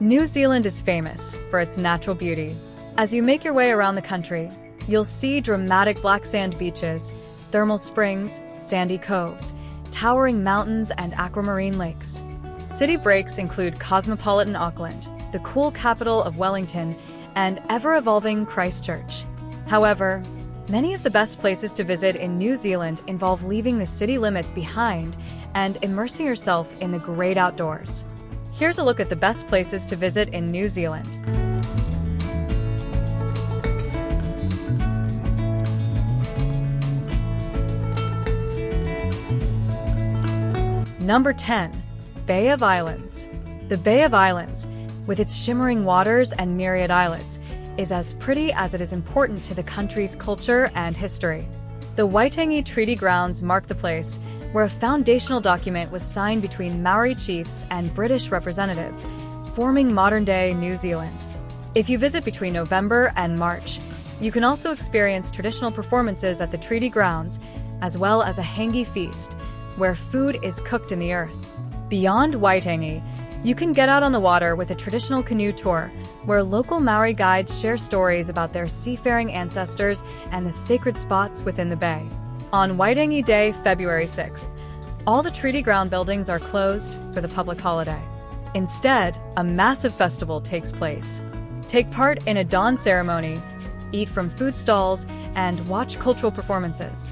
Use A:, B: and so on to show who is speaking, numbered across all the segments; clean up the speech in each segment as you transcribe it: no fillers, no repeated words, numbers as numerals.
A: New Zealand is famous for its natural beauty. As you make your way around the country, you'll see dramatic black sand beaches, thermal springs, sandy coves, towering mountains, and aquamarine lakes. City breaks include cosmopolitan Auckland, the cool capital of Wellington, and ever-evolving Christchurch. However, many of the best places to visit in New Zealand involve leaving the city limits behind and immersing yourself in the great outdoors. Here's a look at the best places to visit in New Zealand. Number 10. Bay of Islands. The Bay of Islands, with its shimmering waters and myriad islets, is as pretty as it is important to the country's culture and history. The Waiheke Treaty Grounds mark the place where a foundational document was signed between Maori chiefs and British representatives, forming modern-day New Zealand. If you visit between November and March, you can also experience traditional performances at the treaty grounds, as well as a hangi feast, where food is cooked in the earth. Beyond Waiheke, you can get out on the water with a traditional canoe tour, where local Maori guides share stories about their seafaring ancestors and the sacred spots within the bay. On Waiheke Day, February 6th, all the treaty ground buildings are closed for the public holiday. Instead, a massive festival takes place. Take part in a dawn ceremony, eat from food stalls, and watch cultural performances.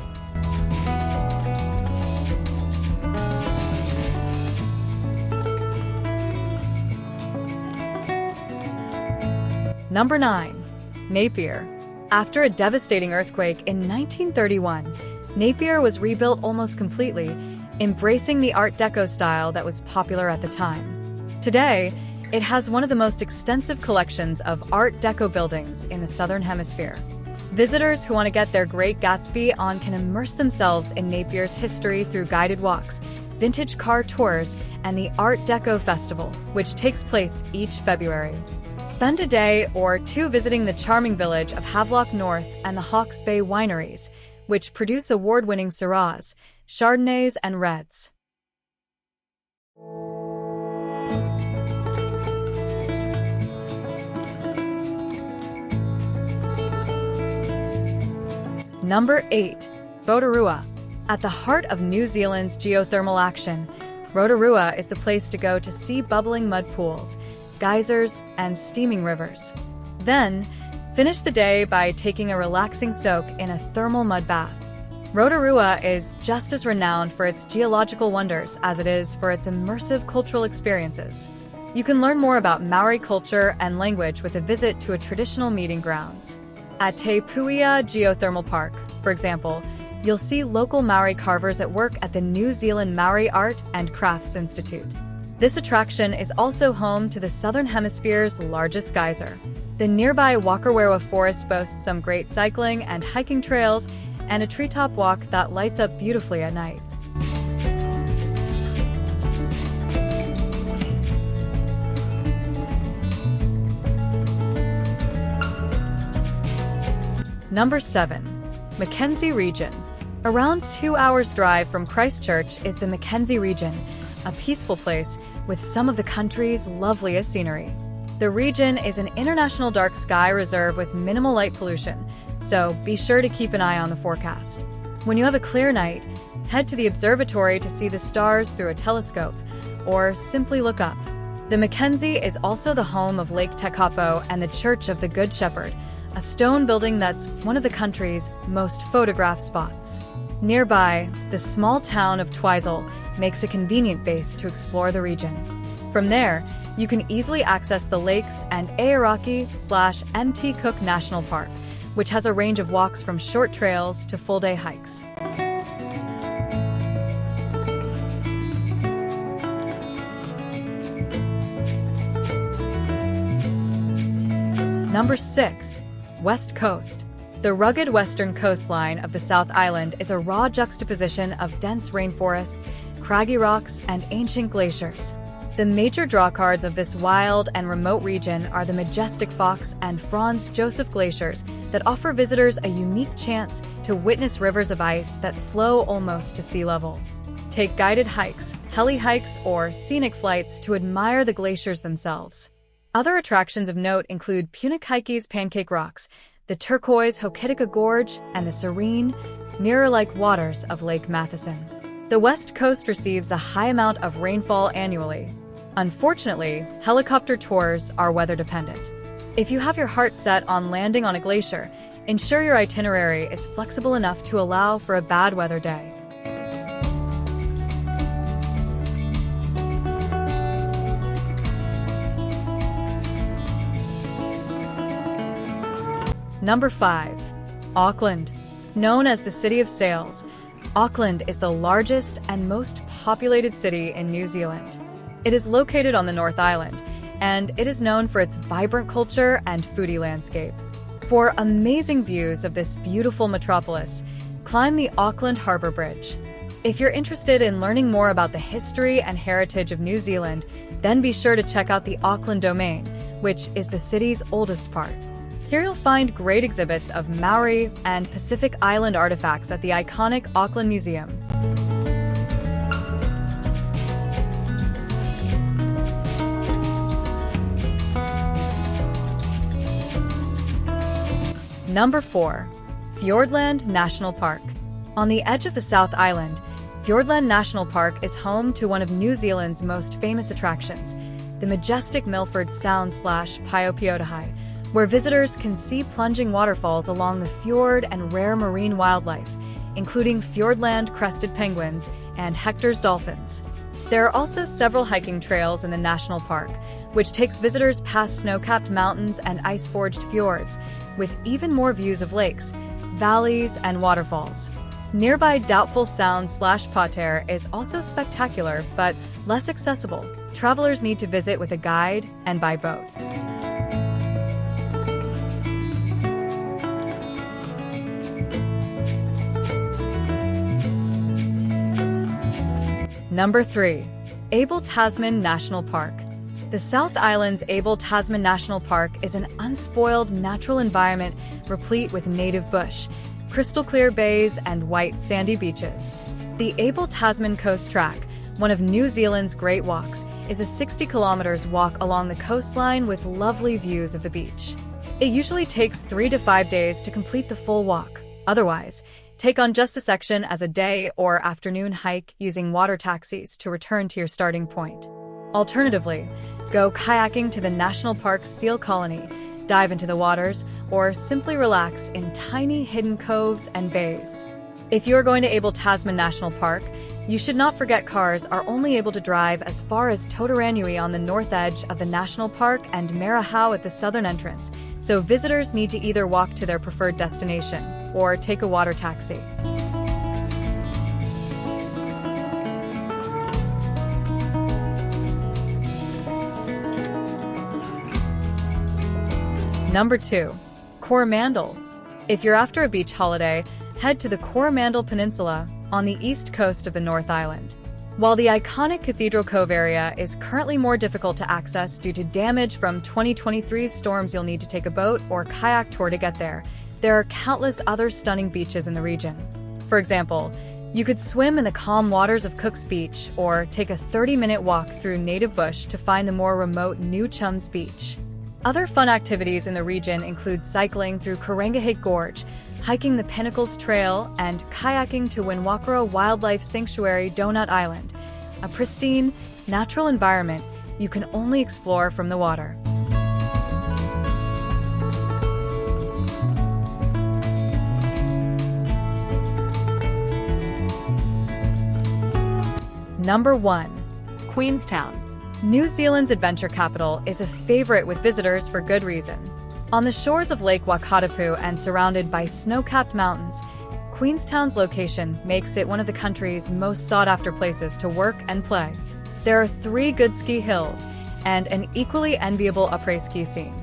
A: Number 9. Napier. After a devastating earthquake in 1931, Napier was rebuilt almost completely, embracing the Art Deco style that was popular at the time. Today, it has one of the most extensive collections of Art Deco buildings in the Southern Hemisphere. Visitors who want to get their Great Gatsby on can immerse themselves in Napier's history through guided walks, vintage car tours, and the Art Deco Festival, which takes place each February. Spend a day or two visiting the charming village of Havelock North and the Hawke's Bay wineries, which produce award-winning Syrahs, Chardonnays, and Reds. Number 8. Rotorua. At the heart of New Zealand's geothermal action, Rotorua is the place to go to see bubbling mud pools, geysers, and steaming rivers. Then, finish the day by taking a relaxing soak in a thermal mud bath. Rotorua is just as renowned for its geological wonders as it is for its immersive cultural experiences. You can learn more about Maori culture and language with a visit to a traditional meeting grounds. At Te Puia Geothermal Park, for example, you'll see local Maori carvers at work at the New Zealand Maori Art and Crafts Institute. This attraction is also home to the Southern Hemisphere's largest geyser. The nearby Wakawewa Forest boasts some great cycling and hiking trails and a treetop walk that lights up beautifully at night. Number 7. Mackenzie Region. Around 2 hours' drive from Christchurch is the Mackenzie Region, a peaceful place with some of the country's loveliest scenery. The region is an international dark sky reserve with minimal light pollution, so be sure to keep an eye on the forecast. When you have a clear night, head to the observatory to see the stars through a telescope, or simply look up. The Mackenzie is also the home of Lake Tekapo and the Church of the Good Shepherd, a stone building that's one of the country's most photographed spots. Nearby, the small town of Twizel makes a convenient base to explore the region. From there, you can easily access the lakes and Aoraki/Mt. Cook National Park, which has a range of walks from short trails to full-day hikes. Number 6. West Coast. The rugged western coastline of the South Island is a raw juxtaposition of dense rainforests, craggy rocks, and ancient glaciers. The major drawcards of this wild and remote region are the majestic Fox and Franz Josef glaciers that offer visitors a unique chance to witness rivers of ice that flow almost to sea level. Take guided hikes, heli hikes, or scenic flights to admire the glaciers themselves. Other attractions of note include Punakaike's Pancake Rocks, the turquoise Hokitika Gorge, and the serene, mirror-like waters of Lake Matheson. The West Coast receives a high amount of rainfall annually. Unfortunately, helicopter tours are weather-dependent. If you have your heart set on landing on a glacier, ensure your itinerary is flexible enough to allow for a bad weather day. Number 5. Auckland. Known as the City of Sails, Auckland is the largest and most populated city in New Zealand. It is located on the North Island, and it is known for its vibrant culture and foodie landscape. For amazing views of this beautiful metropolis, climb the Auckland Harbour Bridge. If you're interested in learning more about the history and heritage of New Zealand, then be sure to check out the Auckland Domain, which is the city's oldest part. Here you'll find great exhibits of Maori and Pacific Island artifacts at the iconic Auckland Museum. Number 4. Fiordland National Park. On the edge of the South Island, Fiordland National Park is home to one of New Zealand's most famous attractions, the majestic Milford Sound/Paiopiotahai, where visitors can see plunging waterfalls along the fjord and rare marine wildlife, including Fiordland crested penguins and Hector's dolphins. There are also several hiking trails in the national park, which takes visitors past snow-capped mountains and ice-forged fjords, with even more views of lakes, valleys, and waterfalls. Nearby Doubtful Sound/Pater is also spectacular, but less accessible. Travelers need to visit with a guide and by boat. Number 3. Abel Tasman National Park. The South Island's Abel Tasman National Park is an unspoiled natural environment replete with native bush, crystal-clear bays, and white sandy beaches. The Abel Tasman Coast Track, one of New Zealand's great walks, is a 60 kilometers walk along the coastline with lovely views of the beach. It usually takes 3 to 5 days to complete the full walk. Otherwise, take on just a section as a day or afternoon hike using water taxis to return to your starting point. Alternatively, go kayaking to the national park's seal colony, dive into the waters, or simply relax in tiny hidden coves and bays. If you are going to Abel Tasman National Park, you should not forget cars are only able to drive as far as Totaranui on the north edge of the national park and Marahau at the southern entrance, so visitors need to either walk to their preferred destination or take a water taxi. Number 2. Coromandel. If you're after a beach holiday, head to the Coromandel Peninsula on the east coast of the North Island. While the iconic Cathedral Cove area is currently more difficult to access due to damage from 2023's storms, you'll need to take a boat or kayak tour to get there. There are countless other stunning beaches in the region. For example, you could swim in the calm waters of Cook's Beach or take a 30-minute walk through native bush to find the more remote New Chums Beach. Other fun activities in the region include cycling through Karangahake Gorge, hiking the Pinnacles Trail, and kayaking to Winwakaro Wildlife Sanctuary Donut Island, a pristine, natural environment you can only explore from the water. Number 1. Queenstown. New Zealand's adventure capital is a favorite with visitors for good reason. On the shores of Lake Wakatipu and surrounded by snow-capped mountains, Queenstown's location makes it one of the country's most sought-after places to work and play. There are 3 good ski hills and an equally enviable après-ski scene.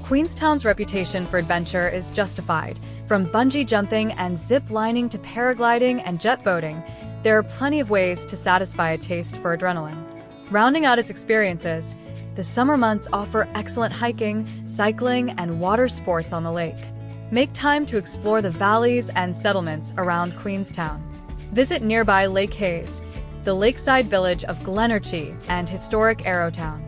A: Queenstown's reputation for adventure is justified. From bungee jumping and zip lining to paragliding and jet boating, there are plenty of ways to satisfy a taste for adrenaline. Rounding out its experiences, the summer months offer excellent hiking, cycling, and water sports on the lake. Make time to explore the valleys and settlements around Queenstown. Visit nearby Lake Hayes, the lakeside village of Glenorchy, and historic Arrowtown.